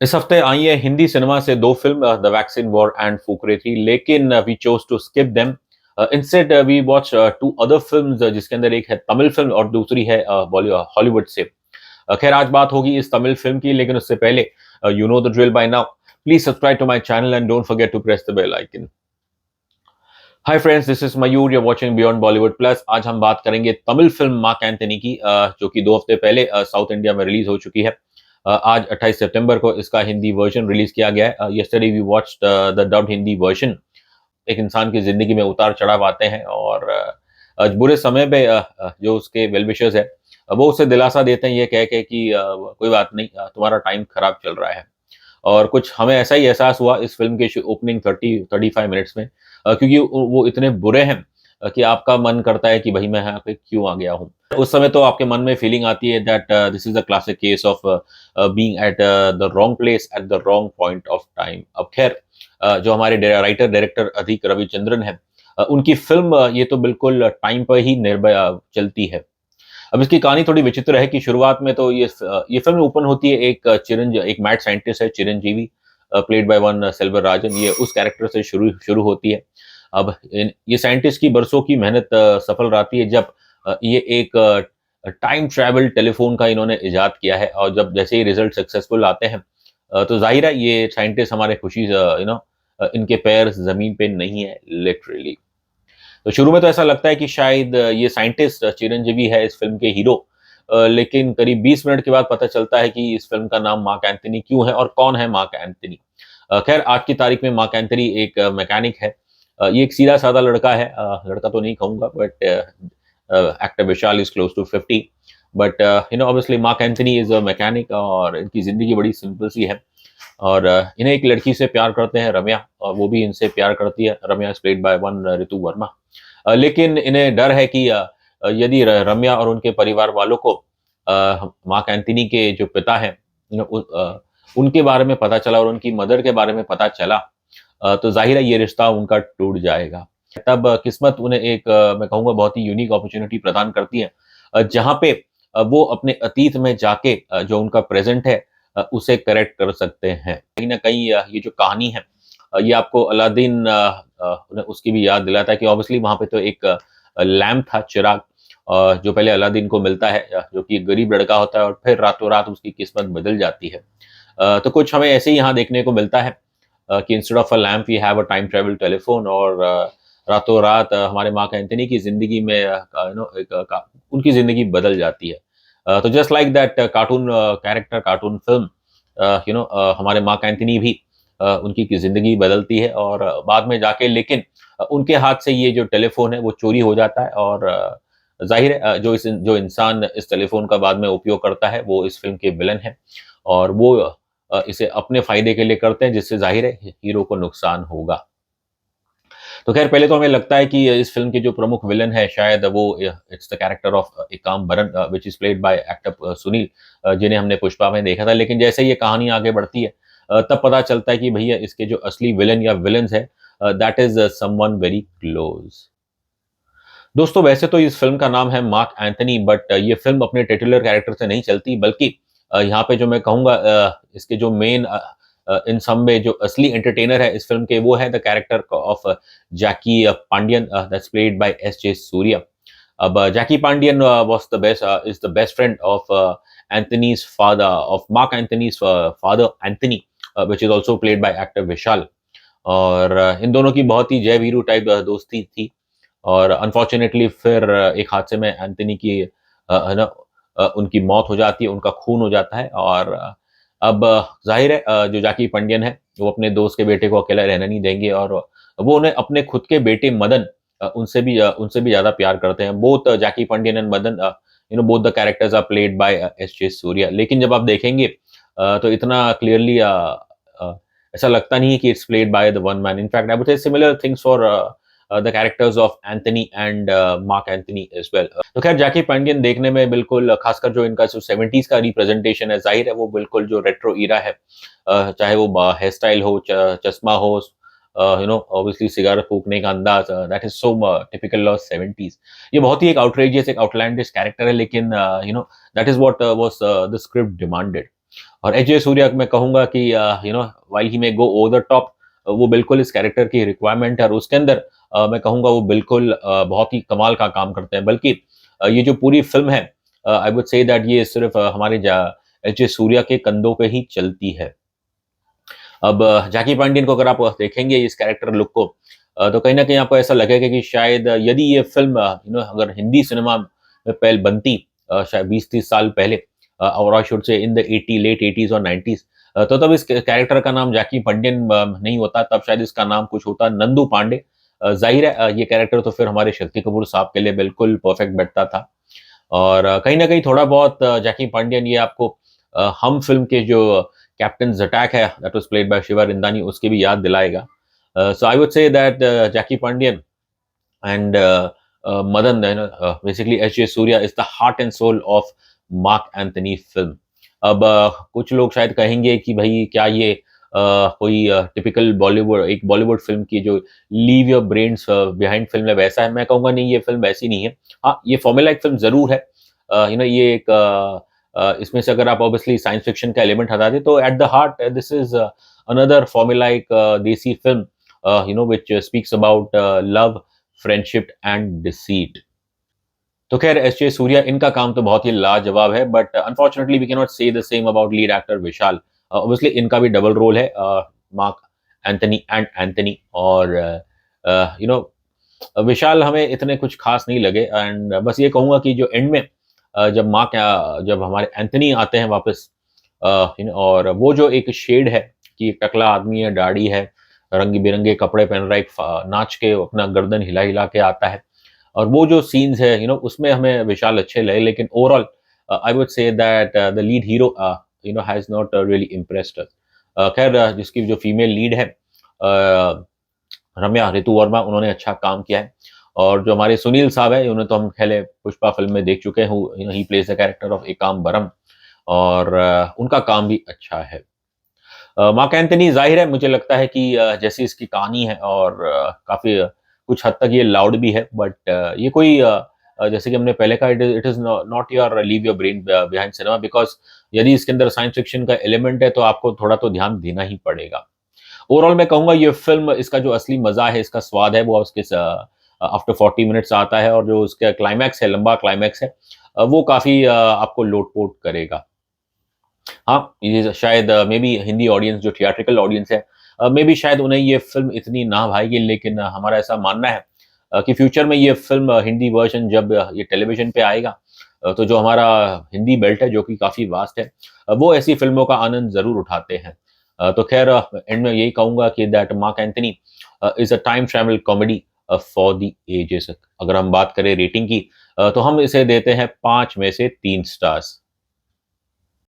इस हफ्ते आई है हिंदी सिनेमा से दो film the vaccine war and Fukrey थी, लेकिन we chose to skip them. Instead we watch two other films, जिसके अंदर एक है तमिल फिल्म और दूसरी है हॉलीवुड से। खैर आज बात होगी इस तमिल फिल्म की, लेकिन उससे पहले you know the drill by now. Please subscribe to my channel and don't forget to press the bell icon. Hi friends, this is Mayur, you are watching beyond Bollywood plus. आज हम बात करेंगे तमिल फिल्म मार्क एंथनी की, जो कि 2 हफ्ते पहले south India में रिलीज हो चुकी है। आज 28 सितंबर को इसका हिंदी वर्जन रिलीज किया गया है। Yesterday we watched the dubbed Hindi version. एक इंसान की जिंदगी में उतार चढ़ाव आते हैं और बुरे समय पे जो उसके वेल विशर्स है, वो उसे दिलासा देते हैं ये कह के कि कोई बात नहीं, तुम्हारा टाइम खराब चल रहा है। और कुछ हमें ऐसा ही एहसास हुआ इस फ़िल्म के ओपनिंग 30-35 मिनट्स में, क्योंकि वो इतने बुरे हैं कि आपका मन करता है कि भई मैं यहाँ पे क्यों आ गया हूँ। उस समय तो आपके मन में फीलिंग आती है that this is a classic case of being at the wrong place at the wrong point of time. अब ख़ैर जो हमारे राइटर डायरेक्टर अधिक रविचंद्रन हैं, उनकी फ़िल्म ये तो बिल्कुल टाइम पर ही निर्भया चलती है। अब इसकी कहानी थोड़ी विचित्र है कि शुरुआत में तो ये फ़िल्म ओपन होती है एक मैड साइंटिस्ट है Chiranjeevi, played by one Selvarajan. ये उस कैरेक्टर से शुरू शुरू होती है। अब ये साइंटिस्ट की बरसों की मेहनत सफल रहती है जब ये एक टाइम ट्रैवल टेलीफ़ोन का इन्होंने इजाद किया है, और जब जैसे ही रिज़ल्ट सक्सेसफुल आते हैं, तो ज़ाहिर है ये साइंटिस्ट हमारे खुशी इनके पैर ज़मीन पे नहीं है लिटरली। तो शुरू में तो ऐसा लगता है कि शायद ये साइंटिस्ट चिरंजीवी है इस फ़िल्म के हीरो, लेकिन करीब 20 मिनट के बाद पता चलता है कि इस फ़िल्म का नाम मार्क एंथनी क्यों है और कौन है मार्क एंथनी। खैर आज की तारीख में मार्क एंथनी एक मैकेनिक है। ये एक सीधा-साधा लड़का है, लड़का तो नहीं कहूँगा, but actor Vishal is close to 50, but obviously Mark Anthony is a mechanic और इनकी ज़िंदगी बड़ी सिंपल सी है। और इन्हें एक लड़की से प्यार करते हैं रम्या, और वो भी इनसे प्यार करती है। रम्या इज़ प्लेड बाय वन ऋतु वर्मा। लेकिन इन्हें डर है कि यदि रम्या और उनके परिवार वालों को मार्क एंथनी के जो पिता हैं, उनके बारे में पता चला और उनकी मदर के बारे में पता चला, तो ज़ाहिर है ये रिश्ता उनका टूट जाएगा। तब किस्मत उन्हें एक मैं कहूँगा बहुत ही यूनिक अपॉर्च्युनिटी प्रदान करती है, जहाँ पे वो अपने अतीत में जाके जो उनका प्रेज़ेंट है, उसे करेक्ट कर सकते हैं। कहीं न कहीं ये जो कहानी है, ये आपको अलादीन उसकी भी याद दिलाता है कि ऑब्वियसली वहाँ पे तो एक लैंप था, चिराग, जो पहले अलादीन को मिलता है, जो कि एक गरीब लड़का होता है और फिर रातों-रात उसकी किस्मत बदल जाती है। तो कुछ हमें ऐसे ही यहाँ देखने को मिलता है, कि instead of a lamp we have a time travel telephone, और रातों-रात हमारे मार्क एंथनी की ज़िंदगी में एक उनकी ज़िंदगी बदल जाती है। तो just like that cartoon character, cartoon film, हमारे मार्क एंथनी भी उनकी की ज़िंदगी बदलती है, और बाद में जाके लेकिन उनके हाथ से ये जो टेलीफ़ोन है वो चोरी हो जाता है, और ज़ाहिर है जो इंसान इस टेलीफ़ोन का बाद में उपयोग करता है वो इस फ़िल्म के विलेन हैं, और वो इसे अपने फ़ायदे के लिए करते हैं, जिससे ज़ाहिर है हीरो को नुकसान होगा। तो ख़ैर पहले तो हमें लगता है कि इस फ़िल्म के जो प्रमुख विलेन है शायद वो it's the character of Ekambaran, which is played by actor Sunil, जिन्हें हमने पुष्पा में देखा था। लेकिन जैसे ये कहानी आगे बढ़ती है, तब पता चलता है कि भैया इसके जो असली विलेन या विलेन्स हैं, that is someone very close. दोस्तों वैसे तो इस फ़िल्म का नाम है मार्क एंथनी, बट ये फ़िल्म अपने टिटुलर कैरेक्टर से नहीं चलती, बल्कि यहाँ पे जो मैं कहूँगा इसके जो मेन इन सब में जो असली एंटरटेनर है इस फ़िल्म के, वो है the character of Jackie Pandian, that's played by SJ. Suriya. अब Jackie Pandian is the best friend of Anthony's father, of Mark Anthony's father Anthony, which is also played by actor Vishal. और इन दोनों की बहुत ही जय वीरू टाइप दोस्ती थी, और अनफॉर्च्युनेटली फिर एक हादसे में एंथनी की उनकी मौत हो जाती है, उनका खून हो जाता है, और अब ज़ाहिर है जो जैकी पांडियन है, वो अपने दोस्त के बेटे को अकेला रहने नहीं देंगे, और वो उन्हें अपने खुद के बेटे मदन, उनसे भी ज़्यादा प्यार करते हैं। Both Jackie Pandian and Madan, both the characters are played by SJ. Suriya. लेकिन जब आप देखेंगे तो इतना क्लियरली अ, ऐसा लगता नहीं है कि it's played by the one man. In fact I would से similar things for the characters of Anthony and mark Anthony as well. तो खैर जैकी पांडियन देखने में बिल्कुल, खासकर जो इनका जो 70s का रिप्रेजेंटेशन है, ज़ाहिर है वो बिल्कुल जो रेट्रो ईरा है, चाहे वो हेयर स्टाइल हो, चश्मा हो, ऑब्वियसली सिगार फूँकने का अंदाज़, that is so typical of 70s। ये बहुत ही एक आउटरेजियस, एक आउटलैंडिश कैरेक्टर है, लेकिन that is what was the script demanded. और एच जे सूर्या मैं कहूँगा कि while he may go over the top, वो बिल्कुल इस कैरेक्टर की रिक्वायरमेंट है और उसके अंदर मैं कहूँगा वो बिल्कुल बहुत ही कमाल का काम करते हैं। बल्कि ये जो पूरी फ़िल्म है, आई वुड से दैट ये सिर्फ़ हमारे जा एच जे सूर्या के कंधों पे ही चलती है। अब जैकी पांडियन को अगर आप देखेंगे इस कैरेक्टर लुक को, तो कहीं न कहीं आपको ऐसा लगेगा कि शायद यदि ये फ़िल्म अगर हिंदी सिनेमा में पहले बनती शायद 20-30 साल पहले, और I should say in the 80 late 80s और 90s, तो तब इस कैरेक्टर का नाम जैकी पांडियन नहीं होता, तब शायद इसका नाम कुछ होता नंदू पांडे। ज़ाहिर है ये कैरेक्टर तो फिर हमारे शक्ति कपूर साहब के लिए बिल्कुल परफेक्ट बैठता था। और कहीं न कहीं थोड़ा बहुत जैकी पांडियन ये आपको हम फ़िल्म के जो कैप्टन्स अटैक है that was played by Shiva Rindani उसकी भी याद दिलाएगा। So I would say that Jackie Pandian and Madan, basically H. J. Surya is the heart and soul of mark Anthony film. अब कुछ लोग शायद कहेंगे कि भई क्या ये कोई टिपिकल बॉलीवुड एक बॉलीवुड फ़िल्म की जो leave your brains behind film है वैसा है? मैं कहूँगा नहीं, ये फ़िल्म वैसी नहीं है। हाँ, ये फ़ॉर्मूलाइक फ़िल्म ज़रूर है। ये एक इसमें से अगर आप ऑब्वियसली साइंस फ़िक्शन का एलिमेंट हटा दें तो at the heart this is another formulaic desi film which speaks about love, friendship and deceit. तो खैर एस जे सूर्या इनका काम तो बहुत ही लाजवाब है, but unfortunately we can not say the same about lead actor Vishal. Obviously इनका भी डबल रोल है, मार्क एंथनी एंड एंथनी, और विशाल हमें इतने कुछ खास नहीं लगे। एंड बस ये कहूंगा कि जो एंड में जब हमारे एंथनी आते हैं वापस, और वो जो एक शेड है कि एक टकला आदमी है, दाढ़ी है, रंग बिरंगे कपड़े पहन रहा है, नाच के अपना गर्दन हिला हिला के आता है, और वो जो सीन्स है उसमें हमें विशाल अच्छे लगे, लेकिन overall I would say that the lead hero has not really impressed us. खैर जिसकी जो फीमेल लीड है रम्या ऋतु वर्मा, उन्होंने अच्छा काम किया है। और जो हमारे सुनील साहब है उन्हें तो हम पहले पुष्पा फ़िल्म में देख चुके हैं, ही प्लेज़ द कैरेक्टर ऑफ एकाम्बरम, और उनका काम भी अच्छा है। मार्क एंथनी ज़ाहिर है मुझे लगता है कि जैसी इसकी कहानी है और काफ़ी कुछ हद तक ये लाउड भी है, बट ये कोई जैसे कि हमने पहले कहा, it is not your leave your brain behind cinema, because यदि इसके अंदर साइंस फिक्शन का एलिमेंट है तो आपको थोड़ा तो ध्यान देना ही पड़ेगा। ओवरऑल मैं कहूँगा ये फ़िल्म, इसका जो असली मज़ा है, इसका स्वाद है, वो उसके आफ्टर 40 मिनट्स आता है, और जो उसका क्लाइमैक्स है, लंबा क्लाइमैक्स है, वो काफ़ी आपको लोट-पोट करेगा। हाँ, ये शायद मेबी हिंदी ऑडियंस जो थिएट्रिकल ऑडियंस है, मेबी शायद उन्हें ये फ़िल्म इतनी ना भाएगी, लेकिन हमारा ऐसा मानना है कि फ्यूचर में ये फ़िल्म हिंदी वर्ज़न जब ये टेलीविज़न पे आएगा, तो जो हमारा हिंदी बेल्ट है, जो कि काफ़ी वास्ट है, वो ऐसी फ़िल्मों का आनंद ज़रूर उठाते हैं। तो ख़ैर एंड में यही कहूँगा कि that Mark Anthony is a time travel comedy for the ages. अगर हम बात करें रेटिंग की, तो हम इसे देते हैं 5 में से 3 स्टार्स।